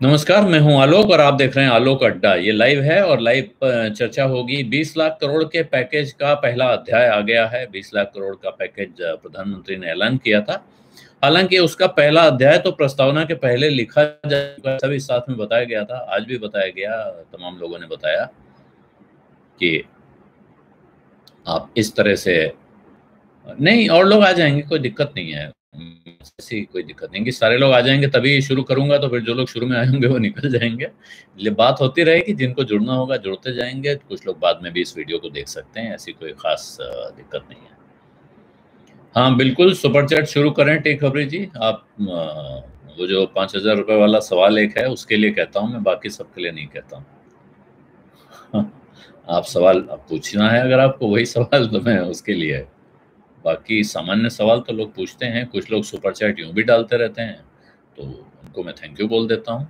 नमस्कार, मैं हूं आलोक और आप देख रहे हैं आलोक अड्डा। ये लाइव है और लाइव चर्चा होगी। 20 लाख करोड़ के पैकेज का पहला अध्याय आ गया है। 20 लाख करोड़ का पैकेज प्रधानमंत्री ने ऐलान किया था। हालांकि उसका पहला अध्याय तो प्रस्तावना के पहले लिखा जा चुका, सभी साथ में बताया गया था। आज भी बताया गया, तमाम लोगों ने बताया कि आप इस तरह से नहीं, और लोग आ जाएंगे, कोई दिक्कत नहीं है। ऐसी कोई दिक्कत नहीं कि सारे लोग आ जाएंगे तभी शुरू करूंगा, तो फिर जो लोग शुरू में आए होंगे वो निकल जाएंगे। ये बात होती रहेगी, जिनको जुड़ना होगा जुड़ते जाएंगे। कुछ लोग बाद में भी इस वीडियो को देख सकते हैं, ऐसी कोई खास दिक्कत नहीं है। हाँ बिल्कुल, सुपर चैट शुरू करें टेक खबरी जी। आप वो जो 5,000 रुपए वाला सवाल एक है उसके लिए कहता हूँ मैं, बाकी सबके लिए नहीं कहता हूँ। आप सवाल आप पूछना है, अगर आपको वही सवाल, तो मैं उसके लिए है। बाकी सामान्य सवाल तो लोग पूछते हैं, कुछ लोग सुपर चैट यूं भी डालते रहते हैं, तो उनको मैं थैंक यू बोल देता हूं।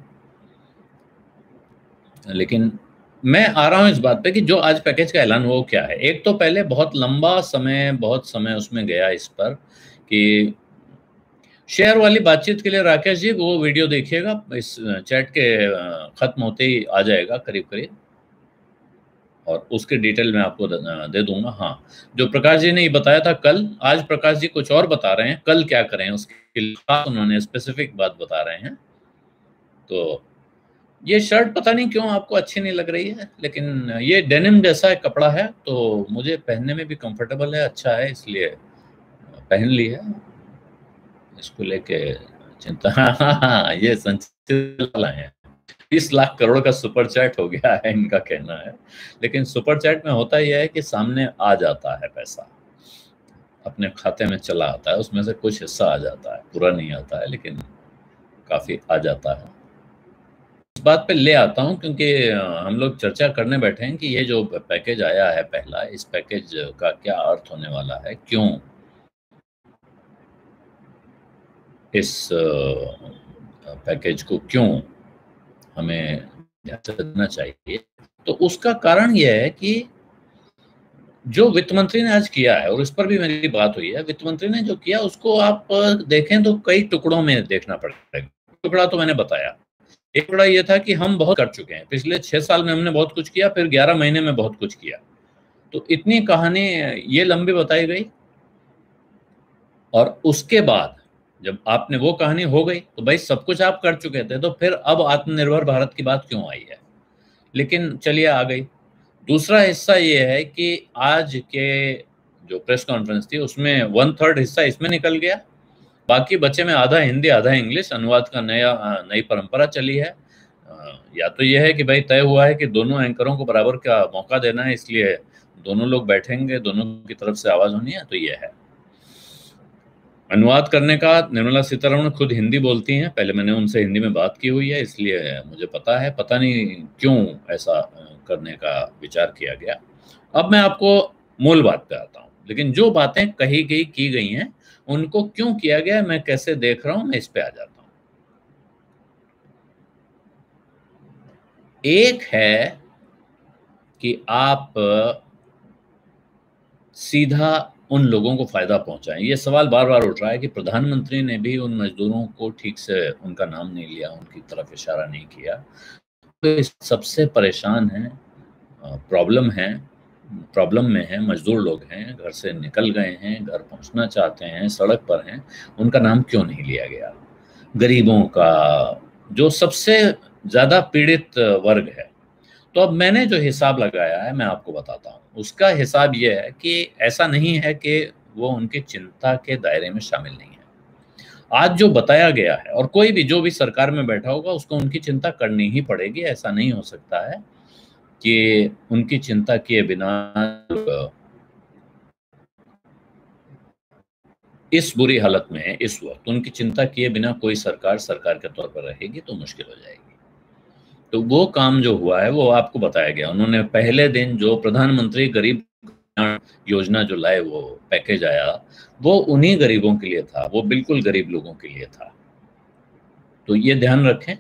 लेकिन मैं आ रहा हूं इस बात पे कि जो आज पैकेज का ऐलान हुआ वो क्या है। एक तो पहले बहुत समय उसमें गया इस पर कि शेयर वाली बातचीत के लिए राकेश जी वो वीडियो देखिएगा, इस चैट के खत्म होते ही आ जाएगा करीब करीब, और उसके डिटेल मैं आपको दे दूंगा। हाँ, जो प्रकाश जी ने बताया था कल, आज प्रकाश जी कुछ और बता रहे हैं, कल क्या करें उसके लिए उन्होंने स्पेसिफिक बात बता रहे हैं। तो ये शर्ट पता नहीं क्यों आपको अच्छी नहीं लग रही है, लेकिन ये डेनिम जैसा एक कपड़ा है, तो मुझे पहनने में भी कंफर्टेबल है, अच्छा है, इसलिए पहन ली है। इसको लेके चिंता हाँ, ये संचित लाए हैं। 20 लाख करोड़ का सुपर चैट हो गया है, इनका कहना है। लेकिन सुपर चैट में होता यह है कि सामने आ जाता है पैसा, अपने खाते में चला आता है, उसमें से कुछ हिस्सा आ जाता है, पूरा नहीं आता है लेकिन काफी आ जाता है। इस बात पे ले आता हूं क्योंकि हम लोग चर्चा करने बैठे हैं कि ये जो पैकेज आया है पहला, इस पैकेज का क्या अर्थ होने वाला है, क्यों इस पैकेज को क्यों हमें ध्यान से देना चाहिए। तो उसका कारण यह है कि जो वित्त मंत्री ने आज किया है, और इस पर भी मेरी बात हुई है, वित्त मंत्री ने जो किया उसको आप देखें तो कई टुकड़ों में देखना पड़ेगा। टुकड़ा तो मैंने बताया, एक टुकड़ा ये था कि हम बहुत कर चुके हैं, पिछले 6 साल में हमने बहुत कुछ किया, फिर 11 महीने में बहुत कुछ किया, तो इतनी कहानी ये लंबी बताई गई। और उसके बाद जब आपने वो कहानी हो गई तो भाई सब कुछ आप कर चुके थे, तो फिर अब आत्मनिर्भर भारत की बात क्यों आई है। लेकिन चलिए आ गई। दूसरा हिस्सा ये है कि आज के जो प्रेस कॉन्फ्रेंस थी उसमें 1/3 हिस्सा इसमें निकल गया, बाकी बचे में आधा हिंदी आधा इंग्लिश अनुवाद का नई परंपरा चली है। या तो यह है कि भाई तय हुआ है कि दोनों एंकरों को बराबर का मौका देना है, इसलिए दोनों लोग बैठेंगे, दोनों की तरफ से आवाज होनी है, तो यह है। अनुवाद करने का निर्मला सीतारमण खुद हिंदी बोलती हैं, पहले मैंने उनसे हिंदी में बात की हुई है, इसलिए मुझे पता है। पता नहीं क्यों ऐसा करने का विचार किया गया। अब मैं आपको मूल बात पे आता हूँ, लेकिन जो बातें कही गई की गई हैं उनको क्यों किया गया, मैं कैसे देख रहा हूं, मैं इस पे आ जाता हूं। एक है कि आप सीधा उन लोगों को फायदा पहुंचाएं। ये सवाल बार बार उठ रहा है कि प्रधानमंत्री ने भी उन मजदूरों को ठीक से उनका नाम नहीं लिया, उनकी तरफ इशारा नहीं किया। तो सबसे परेशान है, प्रॉब्लम में है, मजदूर लोग हैं, घर से निकल गए हैं, घर पहुंचना चाहते हैं, सड़क पर हैं, उनका नाम क्यों नहीं लिया गया। गरीबों का, जो सबसे ज्यादा पीड़ित वर्ग है। तो अब मैंने जो हिसाब लगाया है मैं आपको बताता हूँ। उसका हिसाब ये है कि ऐसा नहीं है कि वो उनकी चिंता के दायरे में शामिल नहीं है। आज जो बताया गया है, और कोई भी जो भी सरकार में बैठा होगा उसको उनकी चिंता करनी ही पड़ेगी, ऐसा नहीं हो सकता है कि उनकी चिंता किए बिना इस बुरी हालत में है। इस वक्त उनकी चिंता किए बिना कोई सरकार के तौर पर रहेगी तो मुश्किल हो जाएगी। तो वो काम जो हुआ है वो आपको बताया गया। उन्होंने पहले दिन जो प्रधानमंत्री गरीब कल्याण योजना जो लाए, वो पैकेज आया, वो उन्हीं गरीबों के लिए था, वो बिल्कुल गरीब लोगों के लिए था, तो ये ध्यान रखें।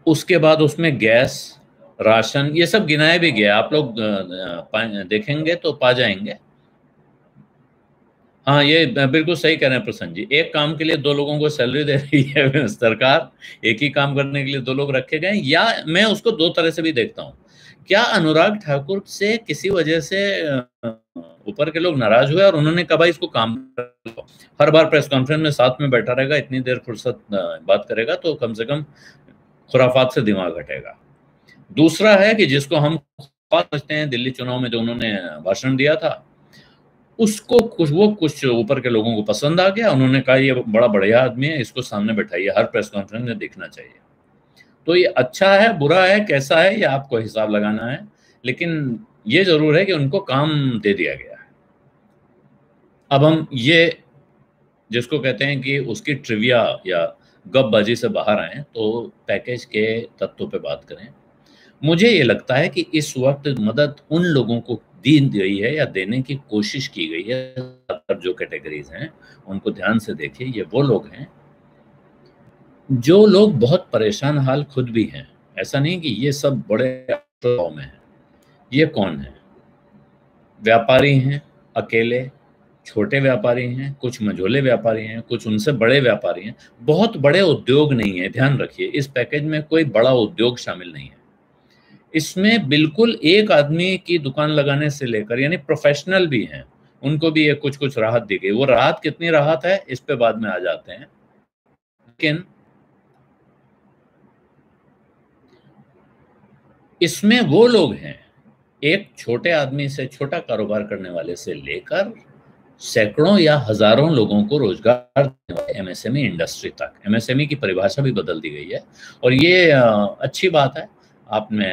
उसके बाद उसमें गैस, राशन, ये सब गिनाया भी गया, आप लोग देखेंगे तो पा जाएंगे। हाँ, ये बिल्कुल सही कह रहे हैं प्रसन्न जी। एक काम के लिए 2 लोगों को सैलरी दे रही है सरकार, एक ही काम करने के लिए 2 लोग रखे गए, या मैं उसको 2 तरह से भी देखता हूँ। क्या अनुराग ठाकुर से किसी वजह से ऊपर के लोग नाराज़ हुए और उन्होंने कहा भाई इसको काम करो। हर बार प्रेस कॉन्फ्रेंस में साथ में बैठा रहेगा, इतनी देर फुर्सत बात करेगा तो कम से कम खुराफात से दिमाग हटेगा। दूसरा है कि जिसको हम समझते हैं दिल्ली चुनाव में जो उन्होंने भाषण दिया था, उसको कुछ ऊपर के लोगों को पसंद आ गया। उन्होंने कहा ये बड़ा बढ़िया आदमी है, इसको सामने बैठाइए, हर प्रेस कॉन्फ्रेंस में दिखना चाहिए। तो ये अच्छा है, बुरा है, कैसा है, ये आपको हिसाब लगाना है। लेकिन ये ज़रूर है कि उनको काम दे दिया गया है। अब हम ये जिसको कहते हैं कि उसकी ट्रिविया या गपबाजी से बाहर आएँ, तो पैकेज के तत्वों पे बात करें। मुझे ये लगता है कि इस वक़्त मदद उन लोगों को दी गई है या देने की कोशिश की गई है, जो कैटेगरीज़ हैं, उनको ध्यान से देखिए। ये वो लोग हैं, जो लोग बहुत परेशान हाल खुद भी हैं। ऐसा नहीं कि ये सब बड़े दबाव में हैं। ये कौन है? व्यापारी हैं, अकेले, छोटे व्यापारी हैं, कुछ मझोले व्यापारी हैं, कुछ उनसे बड़े व्यापारी हैं। बहुत बड़े उद्योग नहीं है, ध्यान रखिए, इस पैकेज में कोई बड़ा उद्योग शामिल नहीं है। इसमें बिल्कुल एक आदमी की दुकान लगाने से लेकर यानी प्रोफेशनल भी हैं, उनको भी ये कुछ-कुछ राहत दी गई। वो राहत कितनी राहत है, इस पे बाद में आ जाते हैं। लेकिन इसमें वो लोग हैं, एक छोटे आदमी से, छोटा कारोबार करने वाले से लेकर सैकड़ों या हज़ारों लोगों को रोज़गार देने वाले एमएसएमई इंडस्ट्री तक। एमएसएमई की परिभाषा भी बदल दी गई है और ये अच्छी बात है। आपने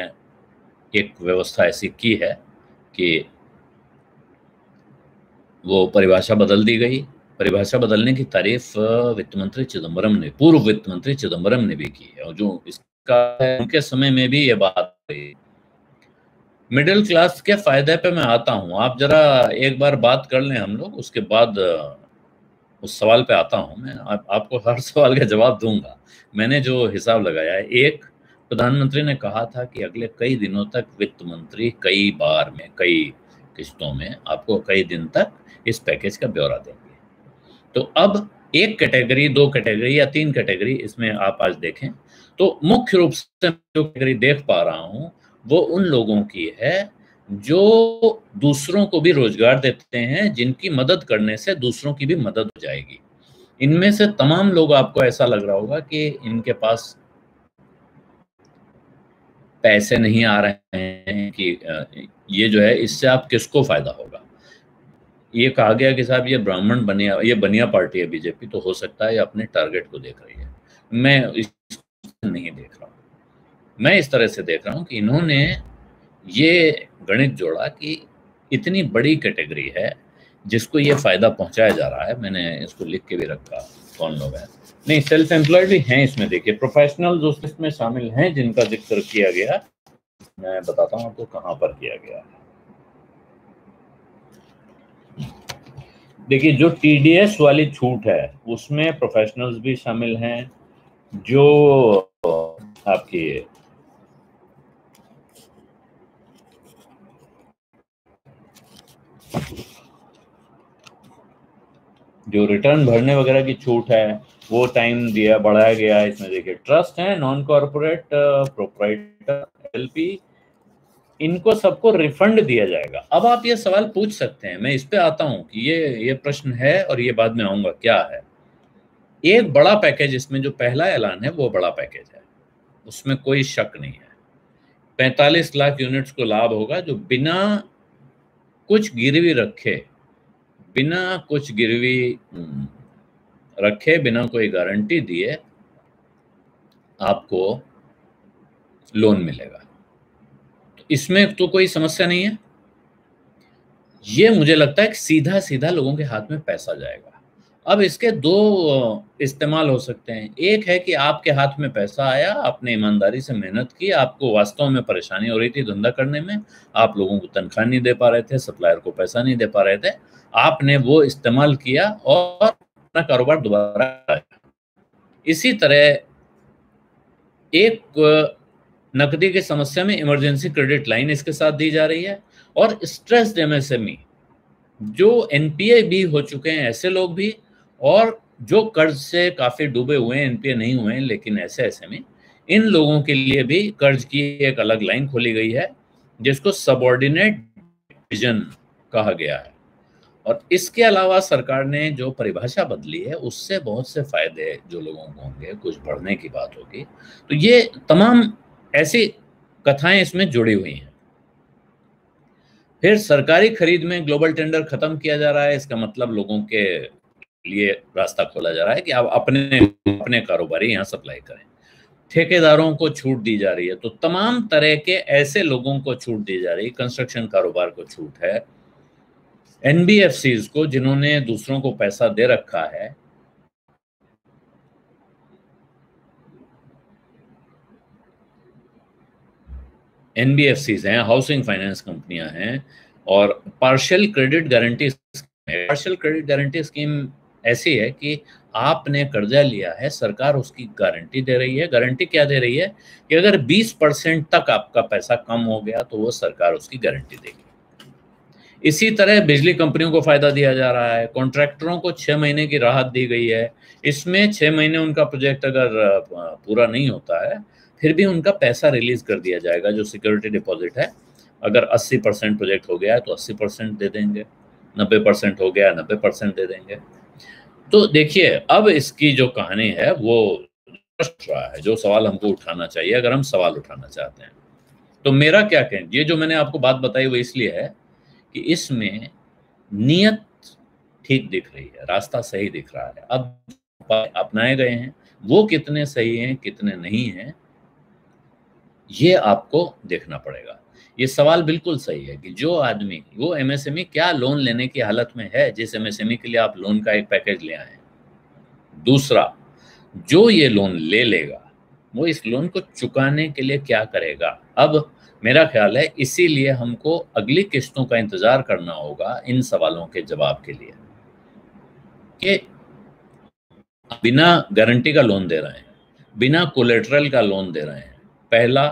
एक व्यवस्था ऐसी की है कि वो परिभाषा बदल दी गई। परिभाषा बदलने की तारीफ़ वित्त मंत्री चिदंबरम ने, पूर्व वित्त मंत्री चिदंबरम ने भी की है और जो इसका है, उनके समय में भी ये बात हुई। मिडल क्लास के फ़ायदे पे मैं आता हूँ। आप ज़रा एक बार बात कर लें हम लोग, उसके बाद उस सवाल पे आता हूँ मैं। आपको हर सवाल का जवाब दूँगा। मैंने जो हिसाब लगाया है, एक प्रधानमंत्री ने कहा था कि अगले कई दिनों तक वित्त मंत्री कई बार में, कई किश्तों में आपको कई दिन तक इस पैकेज का ब्यौरा देंगे। तो अब 1 कैटेगरी, 2 कैटेगरी या 3 कैटेगरी इसमें आप आज देखें, तो मुख्य रूप से जो कैटेगरी देख पा रहा हूँ, वो उन लोगों की है, जो दूसरों को भी रोज़गार देते हैं, जिनकी मदद करने से दूसरों की भी मदद हो जाएगी। इनमें से तमाम लोग आपको ऐसा लग रहा होगा कि इनके पास पैसे नहीं आ रहे हैं कि ये जो है इससे आप किसको फ़ायदा होगा। ये कहा गया कि साहब ये ब्राह्मण बनिया, ये बनिया पार्टी है बीजेपी, तो हो सकता है ये अपने टारगेट को देख रही है। मैं इस नहीं देख रहा हूँ। मैं इस तरह से देख रहा हूँ कि इन्होंने ये गणित जोड़ा कि इतनी बड़ी कैटेगरी है, जिसको ये फ़ायदा पहुँचाया जा रहा है। मैंने इसको लिख के भी रखा, कौन लोग हैं। नहीं, सेल्फ एम्प्लॉयड भी हैं इसमें, देखिए प्रोफ़ेशनल्स उस लिस्ट में शामिल हैं जिनका ज़िक्र किया गया। मैं बताता हूँ आपको कहाँ पर किया गया है। देखिए, जो टीडीएस वाली छूट है, उसमें प्रोफ़ेशनल्स भी शामिल हैं, जो आपकी जो रिटर्न भरने वगैरह की छूट है, वो टाइम दिया, बढ़ाया गया है। इसमें देखिए ट्रस्ट है, नॉन कॉर्पोरेट, प्रोप्राइटर, एलपी, इनको सबको रिफंड दिया जाएगा। अब आप ये सवाल पूछ सकते हैं, मैं इस पे आता हूँ कि ये प्रश्न है और ये बाद में आऊँगा, क्या है? एक बड़ा पैकेज, इसमें जो पहला ऐलान है, वो बड़ा पैकेज है, उसमें कोई शक नहीं है। 45 लाख यूनिट्स को लाभ होगा, जो बिना कुछ गिरवी रखे, बिना कुछ गिरवी रखे, बिना कोई गारंटी दिए आपको लोन मिलेगा। तो इसमें तो कोई समस्या नहीं है। ये मुझे लगता है कि सीधा-सीधा लोगों के हाथ में पैसा जाएगा। अब इसके 2 इस्तेमाल हो सकते हैं। एक है कि आपके हाथ में पैसा आया, आपने ईमानदारी से मेहनत की, आपको वास्तव में परेशानी हो रही थी धंधा करने में, आप लोगों को तनख्वाह नहीं दे पा रहे थे, सप्लायर को पैसा नहीं दे पा रहे थे। आपने वो इस्तेमाल किया और अपना कारोबार दोबारा आया। इसी तरह एक नकदी की समस्या में इमरजेंसी क्रेडिट लाइन इसके साथ दी जा रही है और स्ट्रेस्ड एमएसएमई, जो एनपीए भी हो चुके हैं ऐसे लोग भी, और जो कर्ज से काफी डूबे हुए हैं, एनपीए नहीं हुए हैं लेकिन ऐसे में, इन लोगों के लिए भी कर्ज की एक अलग लाइन खोली गई है जिसको सबऑर्डिनेट डिवीजन कहा गया है। और इसके अलावा सरकार ने जो परिभाषा बदली है उससे बहुत से फायदे जो लोगों को होंगे, कुछ बढ़ने की बात होगी। तो ये तमाम ऐसी कथाएं इसमें जुड़ी हुई हैं। फिर सरकारी खरीद में ग्लोबल टेंडर खत्म किया जा रहा है। इसका मतलब लोगों के लिए रास्ता खोला जा रहा है कि आप अपने अपने कारोबारी यहाँ सप्लाई करें। ठेकेदारों को छूट दी जा रही है। तो तमाम तरह के ऐसे लोगों को छूट दी जा रही है। कंस्ट्रक्शन कारोबार को छूट है। एनबीएफसीज को, जिन्होंने दूसरों को पैसा दे रखा है, एनबीएफसीज हैं, हाउसिंग फाइनेंस कंपनियां हैं, और पार्शियल क्रेडिट गारंटी स्कीम ऐसी है कि आपने कर्जा लिया है, सरकार उसकी गारंटी दे रही है। गारंटी क्या दे रही है कि अगर 20% तक आपका पैसा कम हो गया तो वो सरकार उसकी गारंटी देगी। इसी तरह बिजली कंपनियों को फायदा दिया जा रहा है। कॉन्ट्रैक्टरों को 6 महीने की राहत दी गई है। इसमें 6 महीने उनका प्रोजेक्ट अगर पूरा नहीं होता है, फिर भी उनका पैसा रिलीज कर दिया जाएगा, जो सिक्योरिटी डिपॉजिट है। अगर 80% प्रोजेक्ट हो गया है तो 80% दे देंगे, 90% हो गया 90% दे देंगे। तो देखिए, अब इसकी जो कहानी है वो रहा है, जो सवाल हमको उठाना चाहिए अगर हम सवाल उठाना चाहते हैं। तो मेरा क्या कहें, ये जो मैंने आपको बात बताई वो इसलिए है कि इसमें नियत ठीक दिख रही है, रास्ता सही दिख रहा है। अब अपनाए गए हैं, वो कितने सही हैं कितने नहीं हैं ये आपको देखना पड़ेगा। ये सवाल बिल्कुल सही है कि जो आदमी, वो एमएसएमई क्या लोन लेने की हालत में है जिस एमएसएमई के लिए आप लोन का एक पैकेज ले आए। दूसरा, जो ये लोन ले लेगा वो इस लोन को चुकाने के लिए क्या करेगा। अब मेरा ख्याल है इसीलिए हमको अगली किस्तों का इंतजार करना होगा इन सवालों के जवाब के लिए कि बिना गारंटी का लोन दे रहे हैं, बिना कोलेटरल का लोन दे रहे हैं। पहला,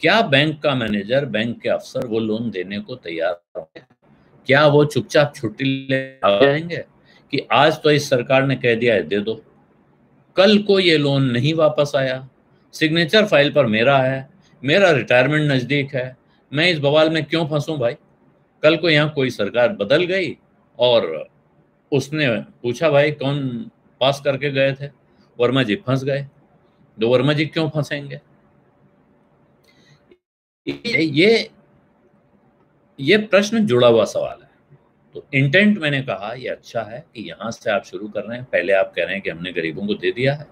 क्या बैंक का मैनेजर, बैंक के अफसर वो लोन देने को तैयार है? क्या वो चुपचाप छुट्टी ले जाएंगे कि आज तो इस सरकार ने कह दिया है दे दो, कल को ये लोन नहीं वापस आया, सिग्नेचर फाइल पर मेरा है, मेरा रिटायरमेंट नजदीक है, मैं इस बवाल में क्यों फंसूं भाई। कल को यहाँ कोई सरकार बदल गई और उसने पूछा भाई कौन पास करके गए थे, वर्मा जी फंस गए, तो वर्मा जी क्यों फंसेंगे। ये ये प्रश्न जुड़ा हुआ सवाल है। तो इंटेंट मैंने कहा ये अच्छा है कि यहां से आप शुरू कर रहे हैं। पहले आप कह रहे हैं कि हमने गरीबों को दे दिया है,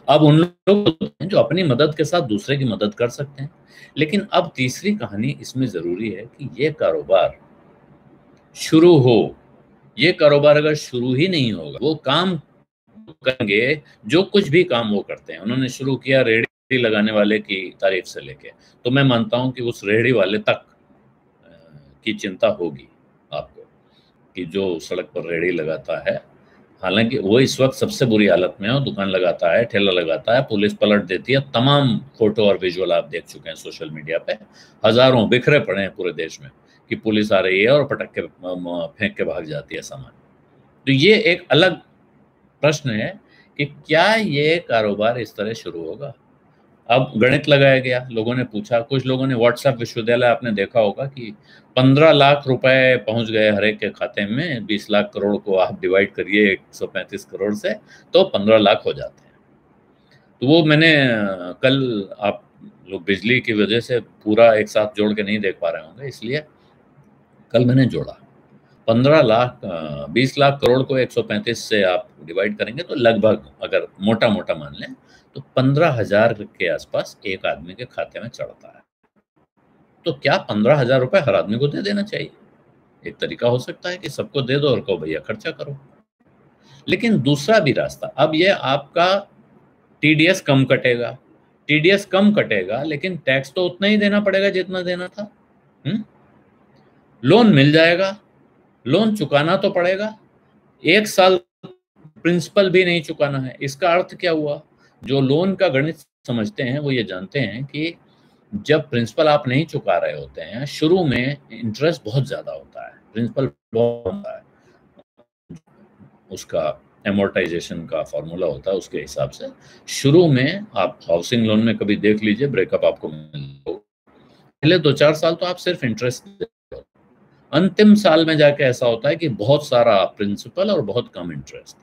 अब उन लोग जो अपनी मदद के साथ दूसरे की मदद कर सकते हैं। लेकिन अब तीसरी कहानी इसमें जरूरी है कि ये कारोबार शुरू हो। ये कारोबार अगर शुरू ही नहीं होगा, वो काम करेंगे जो कुछ भी काम वो करते हैं। उन्होंने शुरू किया रेहड़ी लगाने वाले की तारीफ से लेके, तो मैं मानता हूं कि उस रेहड़ी वाले तक की चिंता होगी आपको कि जो सड़क पर रेहड़ी लगाता है, हालांकि वो इस वक्त सबसे बुरी हालत में है, और दुकान लगाता है, ठेला लगाता है, पुलिस पलट देती है। तमाम फोटो और विजुअल आप देख चुके हैं सोशल मीडिया पे, हजारों बिखरे पड़े हैं पूरे देश में कि पुलिस आ रही है और पटक के फेंक के भाग जाती है सामान। तो ये एक अलग प्रश्न है कि क्या ये कारोबार इस तरह शुरू होगा। अब गणित लगाया गया, लोगों ने पूछा, कुछ लोगों ने व्हाट्सएप विश्वविद्यालय, आपने देखा होगा कि 15 लाख रुपए पहुंच गए हर एक के खाते में। 20 लाख करोड़ को आप डिवाइड करिए 135 करोड़ से तो 15 लाख हो जाते हैं। तो वो मैंने कल, आप लोग बिजली की वजह से पूरा एक साथ जोड़ के नहीं देख पा रहे होंगे, इसलिए कल मैंने जोड़ा। 15 लाख 20 लाख करोड़ को 135 से आप डिवाइड करेंगे तो लगभग, अगर मोटा मोटा मान लें, तो 15,000 के आसपास एक आदमी के खाते में चढ़ता है। तो क्या 15,000 रुपए हर आदमी को दे देना चाहिए? एक तरीका हो सकता है कि सबको दे दो और कहो भैया खर्चा करो। लेकिन दूसरा भी रास्ता, अब ये आपका टीडीएस कम कटेगा, टीडीएस कम कटेगा लेकिन टैक्स तो उतना ही देना पड़ेगा जितना देना था। लोन मिल जाएगा, लोन चुकाना तो पड़ेगा। 1 साल प्रिंसिपल भी नहीं चुकाना है। इसका अर्थ क्या हुआ? जो लोन का गणित समझते हैं वो ये जानते हैं कि जब प्रिंसिपल आप नहीं चुका रहे होते हैं, शुरू में इंटरेस्ट बहुत ज्यादा होता है। प्रिंसिपल बहुत होता है, उसका एमोर्टाइजेशन का फॉर्मूला होता है, उसके हिसाब से शुरू में आप हाउसिंग लोन में कभी देख लीजिए ब्रेकअप आपको मिल, पहले 2-4 साल तो आप सिर्फ इंटरेस्ट देते हो, अंतिम साल में जाके ऐसा होता है कि बहुत सारा प्रिंसिपल और बहुत कम इंटरेस्ट।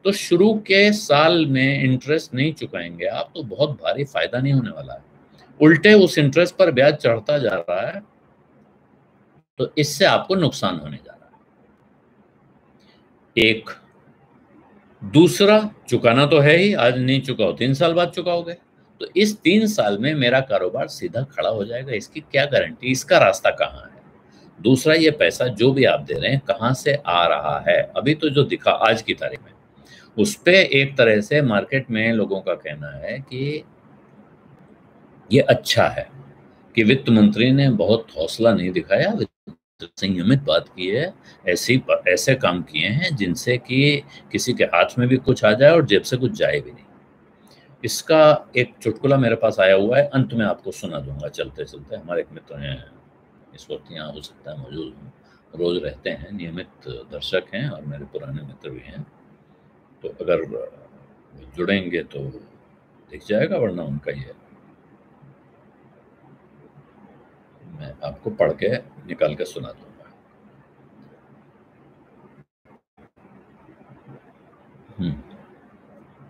तो शुरू के साल में इंटरेस्ट नहीं चुकाएंगे आप तो बहुत भारी फायदा नहीं होने वाला है, उल्टे उस इंटरेस्ट पर ब्याज चढ़ता जा रहा है, तो इससे आपको नुकसान होने जा रहा है। एक दूसरा, चुकाना तो है ही, आज नहीं चुकाओ 3 साल बाद चुकाओगे, तो इस 3 साल में मेरा कारोबार सीधा खड़ा हो जाएगा, इसकी क्या गारंटी, इसका रास्ता कहाँ है। दूसरा, ये पैसा जो भी आप दे रहे हैं कहाँ से आ रहा है, अभी तो जो दिखा आज की तारीख में, उस पे एक तरह से मार्केट में लोगों का कहना है कि ये अच्छा है कि वित्त मंत्री ने बहुत हौसला नहीं दिखाया, संयमित बात की है, ऐसे काम किए हैं जिनसे कि किसी के हाथ में भी कुछ आ जाए और जेब से कुछ जाए भी नहीं। इसका एक चुटकुला मेरे पास आया हुआ है, अंत में आपको सुना दूंगा चलते-चलते। हमारे एक मित्र हैं, इस वक्त यहाँ हो सकता है मौजूद हों, रोज रहते हैं, नियमित दर्शक हैं और मेरे पुराने मित्र भी हैं, तो अगर जुड़ेंगे तो दिख जाएगा, वरना उनका ये मैं आपको पढ़ के निकाल के सुना दूंगा।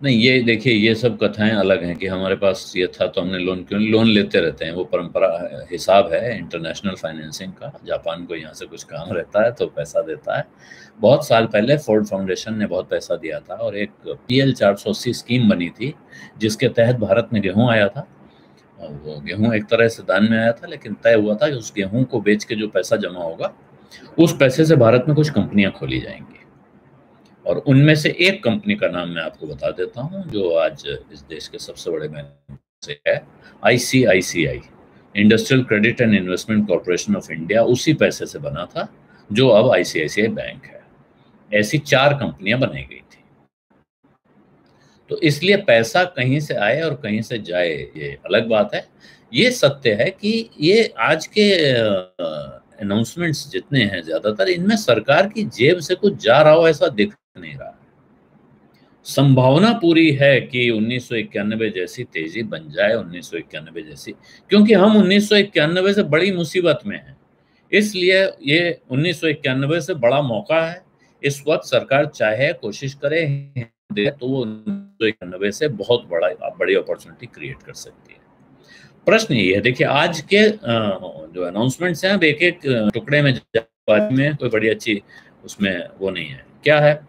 नहीं, ये देखिए, ये सब कथाएं अलग हैं कि हमारे पास ये था तो हमने लोन क्यों, लोन लेते रहते हैं, वो परंपरा हिसाब है इंटरनेशनल फाइनेंसिंग का। जापान को यहाँ से कुछ काम रहता है तो पैसा देता है। बहुत साल पहले फोर्ड फाउंडेशन ने बहुत पैसा दिया था और एक PL 480 स्कीम बनी थी, जिसके तहत भारत में गेहूं आया था। और वो गेहूं एक तरह से दान में आया था, लेकिन तय हुआ था कि उस गेहूं को बेच के जो पैसा जमा होगा, उस पैसे से भारत में कुछ कंपनियां खोली जाएंगी। और उनमें से एक कंपनी का नाम मैं आपको बता देता हूँ, जो आज इस देश के सबसे बड़े बैंक से है, ICICI, industrial credit and investment corporation of India, उसी पैसे से बना था, जो अब ICICI बैंक है। ऐसी 4 कंपनियां बनाई गई थी। तो इसलिए पैसा कहीं से आए और कहीं से जाए, ये अलग बात है। ये सत्य है कि ये आज के अनाउंसमेंट्स जितने हैं ज्यादातर, इनमें सरकार की जेब से कुछ जा रहा हो ऐसा दिख नहीं रहा। संभावना पूरी है कि 1991 जैसी तेजी बन जाए, 1991 जैसी, क्योंकि हम 1991 से बड़ी मुसीबत में हैं, इसलिए ये 1991 से बड़ा मौका है। इस वक्त सरकार चाहे कोशिश करे दे, तो वो 1991 से बहुत बड़ी अपॉर्चुनिटी क्रिएट कर सकती है। प्रश्न ये है, देखिए आज के जो अनाउंसमेंट्स हैं, अब एक एक टुकड़े में कोई बड़ी अच्छी उसमें वो नहीं है। क्या है,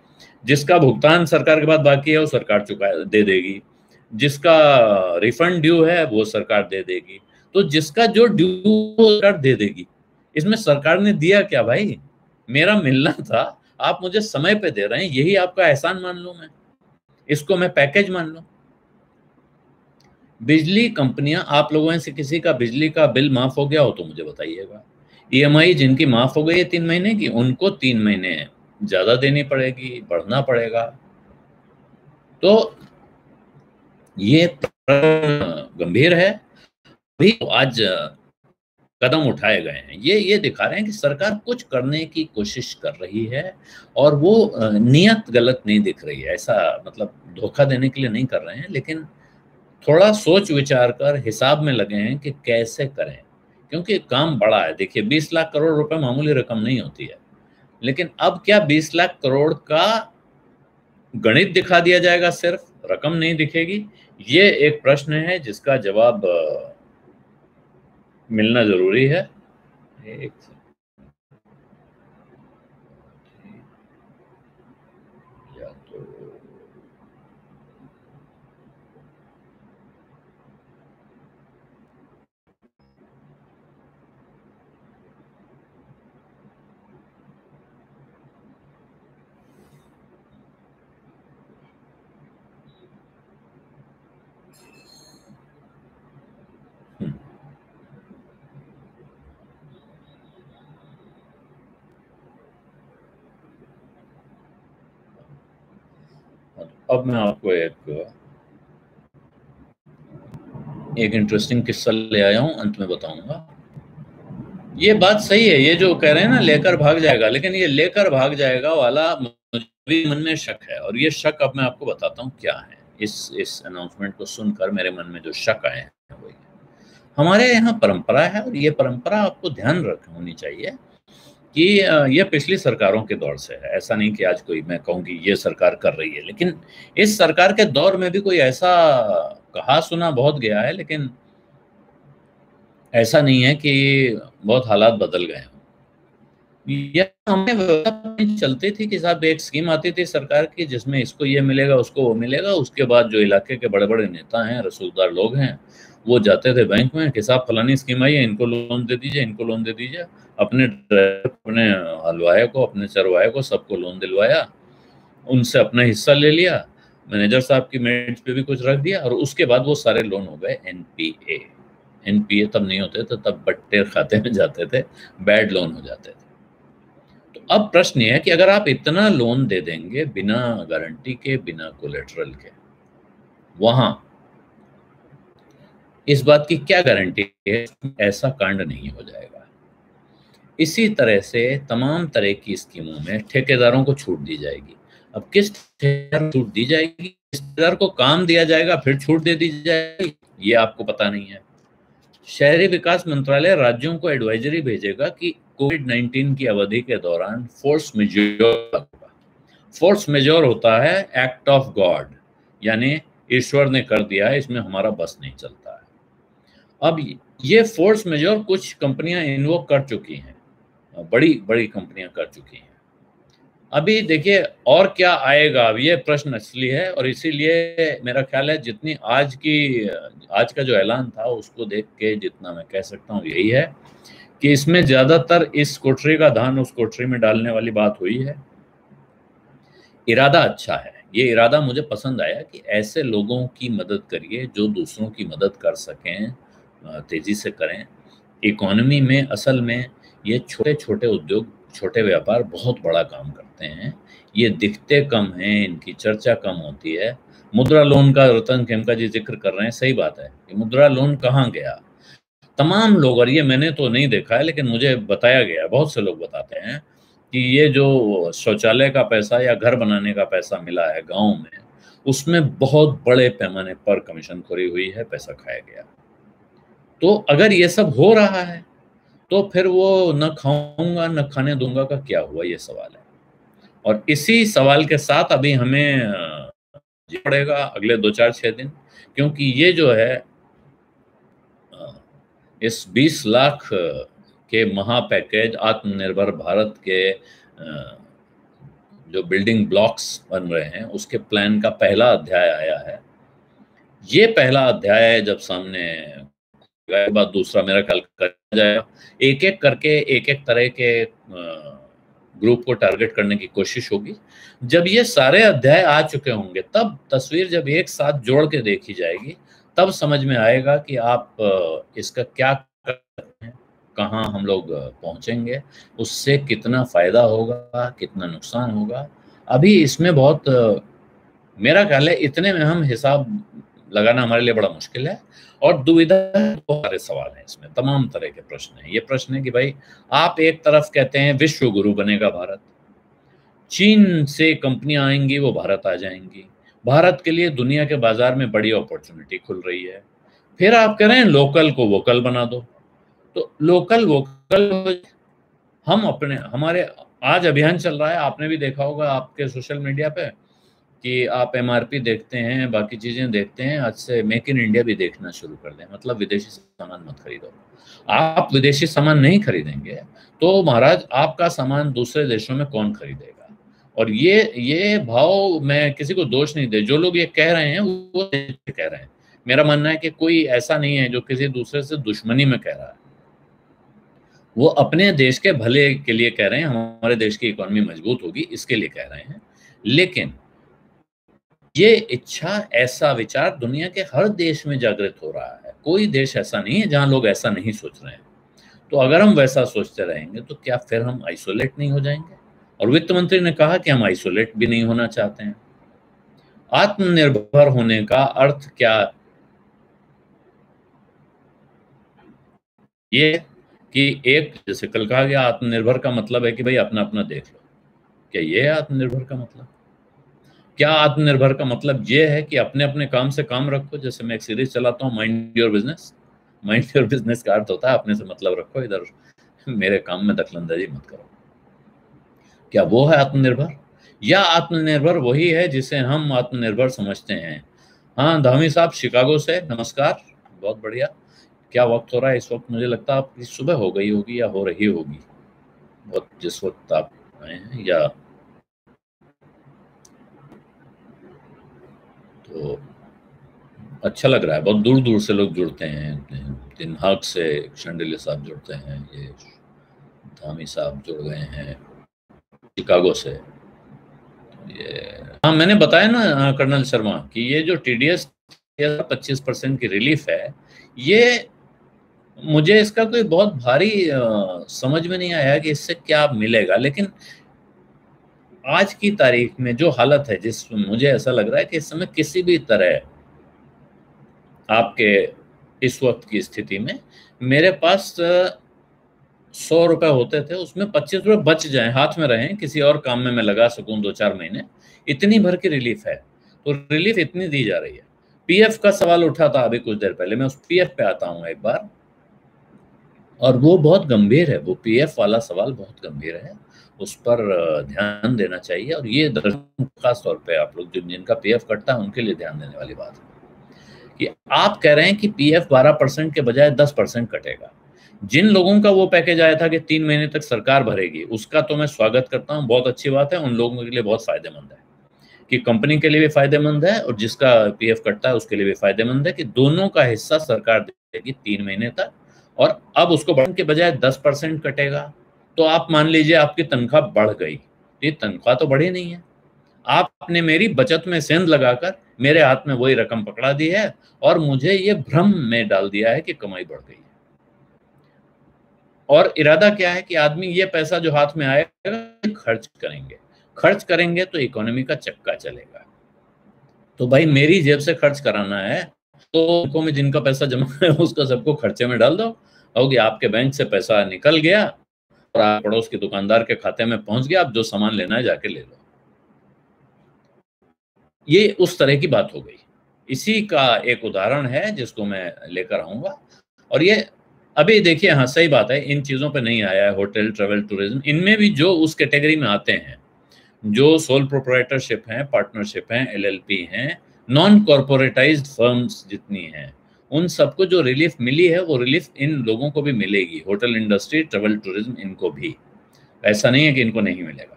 जिसका भुगतान सरकार के बाद बाकी है वो सरकार चुका दे देगी, जिसका रिफंड ड्यू है वो सरकार दे देगी, तो जिसका जो ड्यू सरकार दे देगी। इसमें सरकार ने दिया क्या भाई, मेरा मिलना था, आप मुझे समय पे दे रहे हैं, यही आपका एहसान मान लूं मैं, इसको मैं पैकेज मान लूं। बिजली कंपनियां, आप लोगों में से किसी का बिजली का बिल माफ हो गया हो तो मुझे बताइएगा। EMI जिनकी माफ हो गई है 3 महीने की, उनको 3 महीने ज्यादा देनी पड़ेगी, बढ़ना पड़ेगा। तो ये गंभीर है। भी आज कदम उठाए गए हैं, ये दिखा रहे हैं कि सरकार कुछ करने की कोशिश कर रही है, और वो नियत गलत नहीं दिख रही है। ऐसा मतलब धोखा देने के लिए नहीं कर रहे हैं, लेकिन थोड़ा सोच विचार कर हिसाब में लगे हैं कि कैसे करें, क्योंकि काम बड़ा है। देखिए 20 लाख करोड़ रुपए मामूली रकम नहीं होती है, लेकिन अब क्या 20 लाख करोड़ का गणित दिखा दिया जाएगा, सिर्फ रकम नहीं दिखेगी? ये एक प्रश्न है जिसका जवाब मिलना जरूरी है। एक या तो अब मैं आपको एक इंटरेस्टिंग किस्सा ले आया हूं, अंत में बताऊंगा। ये बात सही है, ये जो कह रहे हैं ना लेकर भाग जाएगा, लेकिन ये लेकर भाग जाएगा वाला मुझे भी मन में शक है, और ये शक अब मैं आपको बताता हूँ क्या है। इस अनाउंसमेंट को सुनकर मेरे मन में जो शक आए हैं वो ये, हमारे यहाँ परंपरा है, और ये परंपरा आपको ध्यान रख होनी चाहिए कि ये पिछली सरकारों के दौर से है। ऐसा नहीं कि आज कोई मैं कहूँ कि ये सरकार कर रही है, लेकिन इस सरकार के दौर में भी कोई ऐसा कहा सुना बहुत गया है, लेकिन ऐसा नहीं है कि बहुत हालात बदल गए हों। ये हमें व्यवस्था चलती थी कि साहब एक स्कीम आती थी सरकार की जिसमें इसको ये मिलेगा, उसको वो मिलेगा। उसके बाद जो इलाके के बड़े-बड़े नेता हैं, रसूखदार लोग हैं, वो जाते थे बैंक में कि साहब फलानी स्कीम आई है, इनको लोन दे दीजिए, इनको लोन दे दीजिए। अपने ड्राइवर, अपने हलवाई को, अपने चरवाहे को, सबको लोन दिलवाया, उनसे अपना हिस्सा ले लिया, मैनेजर साहब की मेरिट पे भी कुछ रख दिया, और उसके बाद वो सारे लोन हो गए एनपीए। एनपीए तब नहीं होते थे, तब बट्टे खाते में जाते थे, बैड लोन हो जाते थे। तो अब प्रश्न ये है कि अगर आप इतना लोन दे देंगे बिना गारंटी के, बिना कोलेटरल के, वहां इस बात की क्या गारंटी है ऐसा कांड नहीं हो जाएगा। इसी तरह से तमाम तरह की स्कीमों में ठेकेदारों को छूट दी जाएगी। अब किस ठेकेदार को छूट दी जाएगी, किस ठेकेदार को काम दिया जाएगा फिर छूट दे दी जाएगी, ये आपको पता नहीं है। शहरी विकास मंत्रालय राज्यों को एडवाइजरी भेजेगा कि कोविड-19 की अवधि के दौरान फोर्स मेजोर, फोर्स मेजोर होता है एक्ट ऑफ गॉड, यानी ईश्वर ने कर दिया है, इसमें हमारा बस नहीं चलता है। अब ये फोर्स मेजोर कुछ कंपनियां इन्वोक कर चुकी हैं, बड़ी बड़ी कंपनियां कर चुकी हैं। अभी देखिए और क्या आएगा, अब ये प्रश्न असली है, और इसीलिए मेरा ख्याल है जितनी आज का जो ऐलान था उसको देख के जितना मैं कह सकता हूँ यही है कि इसमें ज्यादातर इस कोठरी का धान उस कोठरी में डालने वाली बात हुई है। इरादा अच्छा है, ये इरादा मुझे पसंद आया कि ऐसे लोगों की मदद करिए जो दूसरों की मदद कर सकें, तेजी से करें। इकोनॉमी में असल में ये छोटे-छोटे उद्योग, छोटे व्यापार बहुत बड़ा काम करते हैं। ये दिखते कम हैं, इनकी चर्चा कम होती है। मुद्रा लोन का रतन खेमका जी ज़िक्र कर रहे हैं, सही बात है कि मुद्रा लोन कहाँ गया? तमाम लोग, और ये मैंने तो नहीं देखा है लेकिन मुझे बताया गया है, बहुत से लोग बताते हैं कि ये जो शौचालय का पैसा या घर बनाने का पैसा मिला है गाँव में, उसमें बहुत बड़े पैमाने पर कमीशनखोरी हुई है, पैसा खाया गया। तो अगर ये सब हो रहा है, तो फिर वो न खाऊँगा, न खाने दूँगा का क्या हुआ, ये सवाल है। और इसी सवाल के साथ अभी हमें जीना पड़ेगा अगले 2, 4, 6 दिन, क्योंकि ये जो है इस 20 लाख के महा पैकेज आत्मनिर्भर भारत के जो बिल्डिंग ब्लॉक्स बन रहे हैं, उसके प्लान का पहला अध्याय आया है। ये पहला अध्याय जब सामने के बाद दूसरा मेरा ख्याल करा जाएगा। एक-एक करके एक-एक तरह के ग्रुप को टारगेट करने की कोशिश होगी। जब ये सारे अध्याय आ चुके होंगे, तब तस्वीर जब एक साथ जोड़ के देखी जाएगी, तब समझ में आएगा कि आप इसका क्या कर सकते हैं, कहाँ हम लोग पहुँचेंगे, उससे कितना फ़ायदा होगा, कितना नुकसान होगा। अभी इसमें बहुत मेरा ख्याल है इतने में हम हिसाब लगाना हमारे लिए बड़ा मुश्किल है, और दुविधा बहुत सारे सवाल हैं इसमें, तमाम तरह के प्रश्न हैं। ये प्रश्न है कि भाई आप एक तरफ कहते हैं विश्व गुरु बनेगा भारत, चीन से कंपनियाँ आएँगी वो भारत आ जाएँगी, भारत के लिए दुनिया के बाज़ार में बड़ी अपॉर्च्युनिटी खुल रही है। फिर आप कह रहे हैं लोकल को वोकल बना दो, तो लोकल वोकल हम अपने हमारे आज अभियान चल रहा है, आपने भी देखा होगा आपके सोशल मीडिया पे कि आप एमआरपी देखते हैं, बाकी चीज़ें देखते हैं, आज से मेक इन इंडिया भी देखना शुरू कर दें, मतलब विदेशी सामान मत खरीदो। आप विदेशी सामान नहीं खरीदेंगे, तो महाराज आपका सामान दूसरे देशों में कौन खरीदेगा? और ये भाव मैं किसी को दोष नहीं दे, जो लोग ये कह रहे हैं, वो कह रहे हैं। मेरा मानना है कि कोई ऐसा नहीं है जो किसी दूसरे से दुश्मनी में कह रहा है। वो अपने देश के भले के लिए कह रहे हैं, हमारे देश की इकोनॉमी मजबूत होगी, इसके लिए कह रहे हैं। लेकिन ये इच्छा, ऐसा विचार दुनिया के हर देश में जागृत हो रहा है। कोई देश ऐसा नहीं है जहाँ लोग ऐसा नहीं सोच रहे हैं। तो अगर हम वैसा सोचते रहेंगे तो क्या फिर हम आइसोलेट नहीं हो जाएँगे? और वित्त मंत्री ने कहा कि हम आइसोलेट भी नहीं होना चाहते हैं। आत्मनिर्भर होने का अर्थ क्या? ये कि एक जैसे कल कहा गया आत्मनिर्भर का मतलब है कि भाई अपना अपना देख लो, क्या ये है आत्मनिर्भर का मतलब? क्या आत्मनिर्भर का मतलब ये है कि अपने अपने काम से काम रखो? जैसे मैं एक सीरीज चलाता हूँ mind your business, mind your business का अर्थ होता है अपने से मतलब रखो, इधर मेरे काम में दखलंदाजी मत करो। क्या वो है आत्मनिर्भर? या आत्मनिर्भर वही है जिसे हम आत्मनिर्भर समझते हैं? हाँ धामी साहब शिकागो से नमस्कार, बहुत बढ़िया। क्या वक्त हो रहा है इस वक्त? मुझे लगता है आपकी सुबह हो गई होगी या हो रही होगी, बहुत जिस वक्त आप आए हैं, या तो अच्छा लग रहा है। बहुत दूर दूर से लोग जुड़ते हैं। दिन हाक से शंडिल्य साहब जुड़ते हैं, ये धामी साहब जुड़ गए हैं शिकागो से। ये हाँ मैंने बताया ना कर्नल शर्मा कि ये जो टीडीएस 25% की रिलीफ है, ये मुझे इसका कोई बहुत भारी समझ में नहीं आया कि इससे क्या मिलेगा। लेकिन आज की तारीख में जो हालत है, जिस मुझे ऐसा लग रहा है कि इस समय किसी भी तरह आपके इस वक्त की स्थिति में मेरे पास 100 रुपए होते थे, उसमें 25 रुपए बच जाएं, हाथ में रहें, किसी और काम में मैं लगा सकूं 2-4 महीने, इतनी भर की रिलीफ है। तो रिलीफ इतनी दी जा रही है। पीएफ का सवाल उठा था अभी कुछ देर पहले, मैं उस पीएफ पे आता हूं एक बार, और वो बहुत गंभीर है। वो पीएफ वाला सवाल बहुत गंभीर है, उस पर ध्यान देना चाहिए। और ये दरअसल खास तौर पे आप लोग जिनका पीएफ कटता है उनके लिए ध्यान देने वाली बात है कि आप कह रहे हैं कि पीएफ 12% के बजाय 10% कटेगा। जिन लोगों का वो पैकेज आया था कि 3 महीने तक सरकार भरेगी, उसका तो मैं स्वागत करता हूं, बहुत अच्छी बात है। उन लोगों के लिए बहुत फायदेमंद है कि कंपनी के लिए भी फायदेमंद है और जिसका पीएफ कटता है उसके लिए भी फायदेमंद है कि दोनों का हिस्सा सरकार देगी 3 महीने तक। और अब उसको बढ़ने के बजाय 10% कटेगा। तो आप मान लीजिए आपकी तनख्वाह बढ़ गई, ये तनख्वाह तो बढ़ी नहीं है, आपने मेरी बचत में सेंध लगाकर मेरे हाथ में वही रकम पकड़ा दी है और मुझे ये भ्रम में डाल दिया है कि कमाई बढ़ गई है। और इरादा क्या है कि आदमी ये पैसा जो हाथ में आएगा खर्च करेंगे, खर्च करेंगे तो इकोनॉमी का चक्का चलेगा। तो भाई मेरी जेब से खर्च कराना है तो बैंकों में जिनका पैसा जमा है उसका सबको खर्चे में डाल दो, होगी आपके बैंक से पैसा निकल गया और आप पड़ोस के दुकानदार के खाते में पहुंच गया, आप जो सामान लेना है जाके ले लो। ये उस तरह की बात हो गई। इसी का एक उदाहरण है जिसको मैं लेकर आऊंगा। और ये अभी देखिए, हाँ सही बात है, इन चीजों पे नहीं आया है, होटल ट्रेवल टूरिज्म, इनमें भी जो उस कैटेगरी में आते हैं, जो सोल प्रोप्राइटरशिप हैं, पार्टनरशिप हैं, एलएलपी हैं, नॉन कॉर्पोरेटाइज्ड फर्म्स जितनी हैं, उन सबको जो रिलीफ मिली है वो रिलीफ इन लोगों को भी मिलेगी। होटल इंडस्ट्री, ट्रेवल टूरिज्म, इनको भी, ऐसा नहीं है कि इनको नहीं मिलेगा।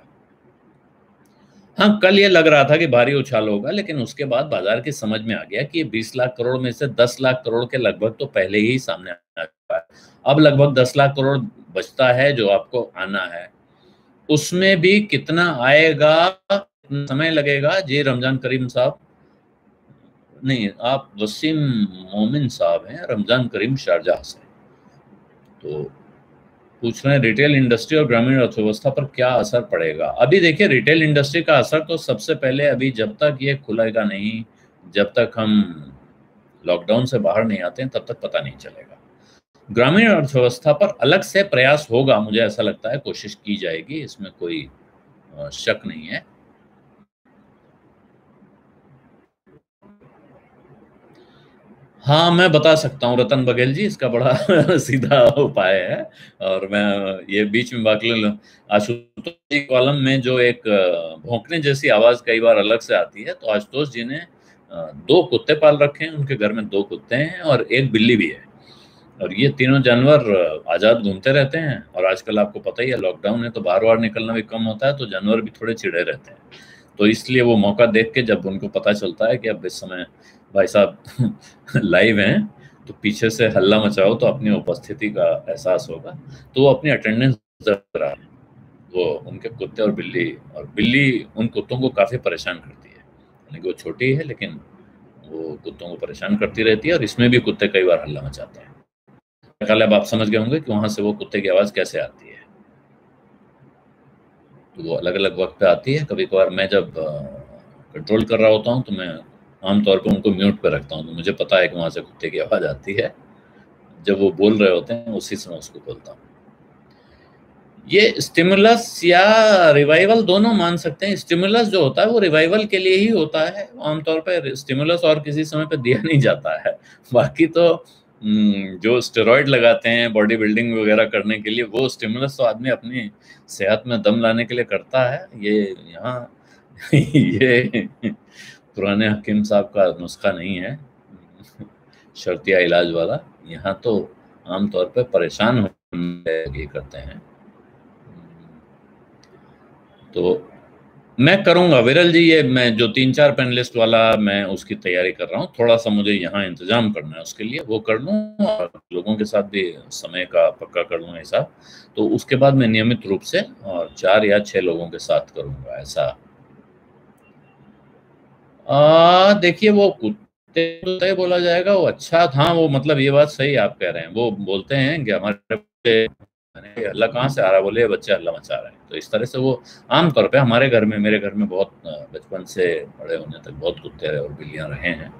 हाँ कल ये लग रहा था कि भारी उछाल होगा, लेकिन उसके बाद बाजार की समझ में आ गया कि ये 20 लाख करोड़ में से 10 लाख करोड़ के लगभग तो पहले ही सामने आ चुका है। अब लगभग 10 लाख करोड़ बचता है जो आपको आना है। उसमें भी कितना आएगा, कितना समय लगेगा जी? रमजान करीम साहब, नहीं आप वसीम मोमिन साहब हैं, रमजान करीम शारजाह से, तो पूछ रहे हैं रिटेल इंडस्ट्री और ग्रामीण अर्थव्यवस्था पर क्या असर पड़ेगा। अभी देखिए रिटेल इंडस्ट्री का असर तो सबसे पहले, अभी जब तक ये खुलेगा नहीं, जब तक हम लॉकडाउन से बाहर नहीं आते हैं, तब तक पता नहीं चलेगा। ग्रामीण अर्थव्यवस्था पर अलग से प्रयास होगा, मुझे ऐसा लगता है, कोशिश की जाएगी, इसमें कोई शक नहीं है। हाँ मैं बता सकता हूँ रतन बघेल जी, इसका बड़ा सीधा उपाय है। और मैं ये बीच में बाकी आशुतोष जी कॉलम में जो एक भौंकने जैसी आवाज कई बार अलग से आती है, तो आशुतोष जी ने 2 कुत्ते पाल रखे हैं, उनके घर में 2 कुत्ते हैं और एक बिल्ली भी है। और ये तीनों जानवर आजाद घूमते रहते हैं। और आजकल आपको पता ही है लॉकडाउन है तो बाहर निकलना भी कम होता है, तो जानवर भी थोड़े चिड़े रहते हैं। तो इसलिए वो मौका देख के, जब उनको पता चलता है कि अब इस समय भाई साहब लाइव हैं, तो पीछे से हल्ला मचाओ तो अपनी उपस्थिति का एहसास होगा, तो वो अपनी अटेंडेंस रहा है। वो उनके कुत्ते और बिल्ली उन कुत्तों को काफी परेशान करती है, यानी कि वो छोटी है लेकिन वो कुत्तों को परेशान करती रहती है। और इसमें भी कुत्ते कई बार हल्ला मचाते हैं। ख्याल अब आप समझ गए होंगे कि वहां से वो कुत्ते की आवाज कैसे आती है। तो वो अलग अलग वक्त पे आती है। कभी कभार मैं जब कंट्रोल कर रहा होता हूँ तो मैं आमतौर पर उनको म्यूट पे रखता हूँ, तो मुझे पता है कि वहां से कुत्ते की आवाज आती है। जब वो बोल रहे होते हैं उसी समय उसको बोलता हूँ। ये स्टिमुलस या रिवाइवल दोनों मान सकते हैं। स्टिमुलस जो होता है वो रिवाइवल के लिए ही होता है, आमतौर पर स्टिमुलस और किसी समय पे दिया नहीं जाता है। बाकी तो जो स्टेरॉइड लगाते हैं बॉडी बिल्डिंग वगैरह करने के लिए, वो स्टिमुलस तो आदमी अपनी सेहत में दम लाने के लिए करता है। ये यहाँ ये पुराने हकीम साहब का नुस्खा नहीं है शर्तिया इलाज वाला। यहाँ तो आमतौर पे परेशान होने ये करते हैं। तो मैं करूँगा विरल जी, ये मैं जो 3-4 पैनलिस्ट वाला मैं उसकी तैयारी कर रहा हूँ। थोड़ा-सा मुझे यहाँ इंतज़ाम करना है उसके लिए, वो कर लूँ और लोगों के साथ भी समय का पक्का कर लूँ हिसाब। तो उसके बाद मैं नियमित रूप से और 4 या 6 लोगों के साथ करूँगा ऐसा। देखिए वो कुत्ते बोला जाएगा, वो अच्छा था, वो मतलब ये बात सही आप कह रहे हैं। वो बोलते हैं कि हमारे बच्चे हल्ला कहाँ से आ रहा है, बोले बच्चे हल्ला मचा रहे हैं। तो इस तरह से वो आम तौर पे हमारे घर में, मेरे घर में बहुत बचपन से बड़े होने तक बहुत कुत्ते और बिल्लियाँ रहे हैं।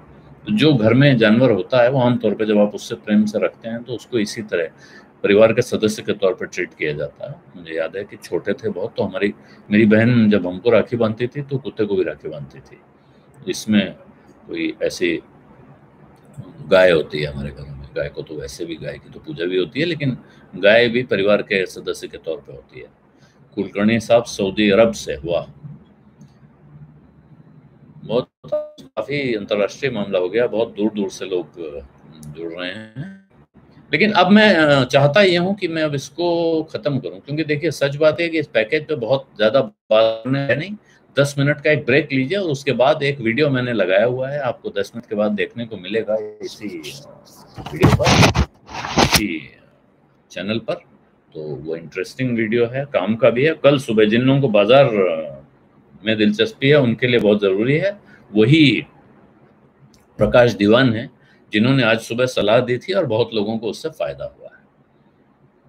तो जो घर में जानवर होता है वो आम तौर पे जब आप उससे प्रेम से रखते हैं तो उसको इसी तरह परिवार के सदस्य के तौर पे ट्रीट किया जाता है। मुझे याद है कि छोटे थे बहुत, तो मेरी बहन जब हमको राखी बांधती थी तो कुत्ते को भी राखी बांधती थी। इसमें कोई ऐसी गाय होती है हमारे घरों में, गाय को तो वैसे भी गाय की तो पूजा भी होती है, लेकिन गाय भी परिवार के सदस्य के तौर पे होती है। कुलकर्णी साहब सऊदी अरब से, वाह, बहुत काफी अंतर्राष्ट्रीय मामला हो गया, बहुत दूर दूर से लोग जुड़ रहे हैं। लेकिन अब मैं चाहता ये हूँ कि मैं अब इसको खत्म करूँ, क्योंकि देखिए सच बात है कि इस पैकेज पे बहुत ज्यादा बात है नहीं। 10 मिनट का एक ब्रेक लीजिए और उसके बाद एक वीडियो मैंने लगाया हुआ है, आपको 10 मिनट के बाद देखने को मिलेगा इसी वीडियो पर, इसी चैनल पर। तो वो इंटरेस्टिंग वीडियो है, काम का भी है। कल सुबह जिन लोगों को बाजार में दिलचस्पी है उनके लिए बहुत जरूरी है। वही प्रकाश दीवान है जिन्होंने आज सुबह सलाह दी थी और बहुत लोगों को उससे फायदा हुआ है।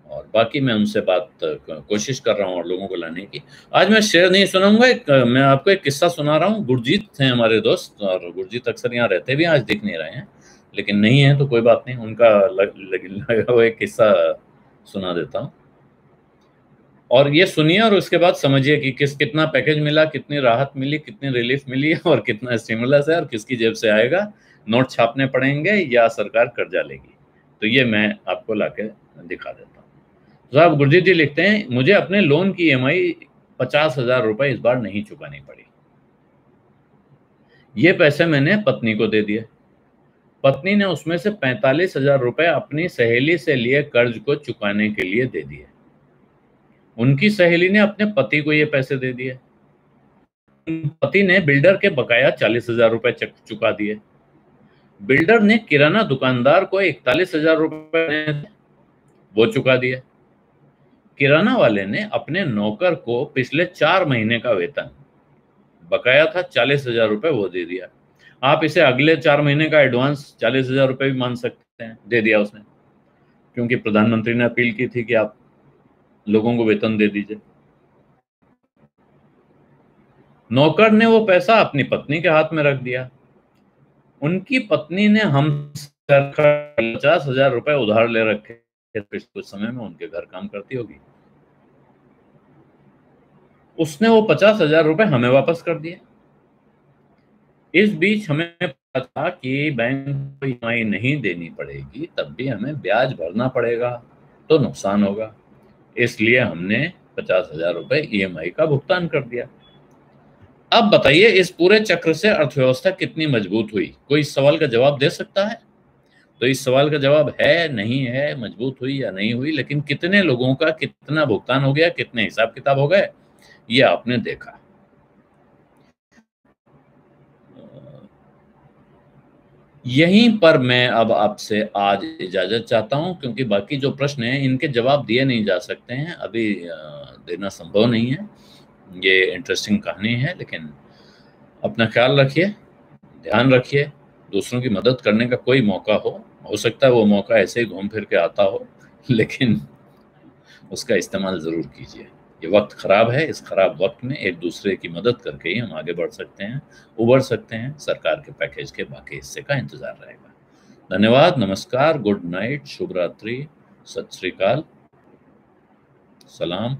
और बाकी मैं उनसे बात कोशिश कर रहा हूँ और लोगों को लाने की। आज मैं शेर नहीं सुनाऊंगा, मैं आपको एक किस्सा सुना रहा हूँ। गुरजीत हैं हमारे दोस्त, और गुरजीत अक्सर यहाँ रहते भी, आज दिख नहीं रहे हैं, लेकिन नहीं है तो कोई बात नहीं, उनका लगा हुआ एक किस्सा सुना देता हूँ और ये सुनिए और उसके बाद समझिए कि कितना पैकेज मिला, कितनी राहत मिली, कितनी रिलीफ मिली और कितना स्टिमुलस है और किसकी जेब से आएगा। नोट छापने पड़ेंगे या सरकार कर्जा लेगी, तो ये मैं आपको लाके दिखा देता हूँ। तो साहब गुरजीत जी लिखते हैं, मुझे अपने लोन की EMI 50,000 रुपए इस बार नहीं चुकानी पड़ी। ये पैसे मैंने पत्नी को दे दिए। पत्नी ने उसमें से 45,000 रुपए अपनी सहेली से लिए कर्ज को चुकाने के लिए दे दिए। उनकी सहेली ने अपने पति को ये पैसे दे दिए। पति ने बिल्डर के बकाया 40,000 रुपए चुका दिए। बिल्डर ने किराना दुकानदार को 41,000 रुपए वो चुका दिए। किराना वाले ने अपने नौकर को पिछले 4 महीने का वेतन, बकाया था 40,000 रुपए, वो दे दिया। आप इसे अगले 4 महीने का एडवांस 40,000 रुपए भी मान सकते हैं, दे दिया उसने, क्योंकि प्रधानमंत्री ने अपील की थी कि आप लोगों को वेतन दे दीजिए। नौकर ने वो पैसा अपनी पत्नी के हाथ में रख दिया। उनकी पत्नी ने हम 50,000 रुपए उधार ले रखे थे, कुछ समय में उनके घर काम करती होगी। उसने वो 50,000 रुपए हमें वापस कर दिए। इस बीच हमें पता था कि बैंक को EMI नहीं देनी पड़ेगी, तब भी हमें ब्याज भरना पड़ेगा, तो नुकसान होगा। इसलिए हमने 50,000 रुपए EMI का भुगतान कर दिया। अब बताइए इस पूरे चक्र से अर्थव्यवस्था कितनी मजबूत हुई? कोई इस सवाल का जवाब दे सकता है? तो इस सवाल का जवाब है, नहीं है, मजबूत हुई या नहीं हुई, लेकिन कितने लोगों का कितना भुगतान हो गया, कितने हिसाब किताब हो गए, ये आपने देखा। यहीं पर मैं अब आपसे आज इजाजत चाहता हूं, क्योंकि बाकी जो प्रश्न हैं इनके जवाब दिए नहीं जा सकते हैं, अभी देना संभव नहीं है। ये इंटरेस्टिंग कहानी है, लेकिन अपना ख्याल रखिए, ध्यान रखिए। दूसरों की मदद करने का कोई मौका हो सकता है वो मौका ऐसे ही घूम फिर के आता हो, लेकिन उसका इस्तेमाल ज़रूर कीजिए। ये वक्त ख़राब है, इस ख़राब वक्त में एक दूसरे की मदद करके ही हम आगे बढ़ सकते हैं, उबर सकते हैं। सरकार के पैकेज के बाकी हिस्से का इंतज़ार रहेगा। धन्यवाद, नमस्कार, गुड नाइट, शुभ रात्रि, सत श्री अकाल, सलाम।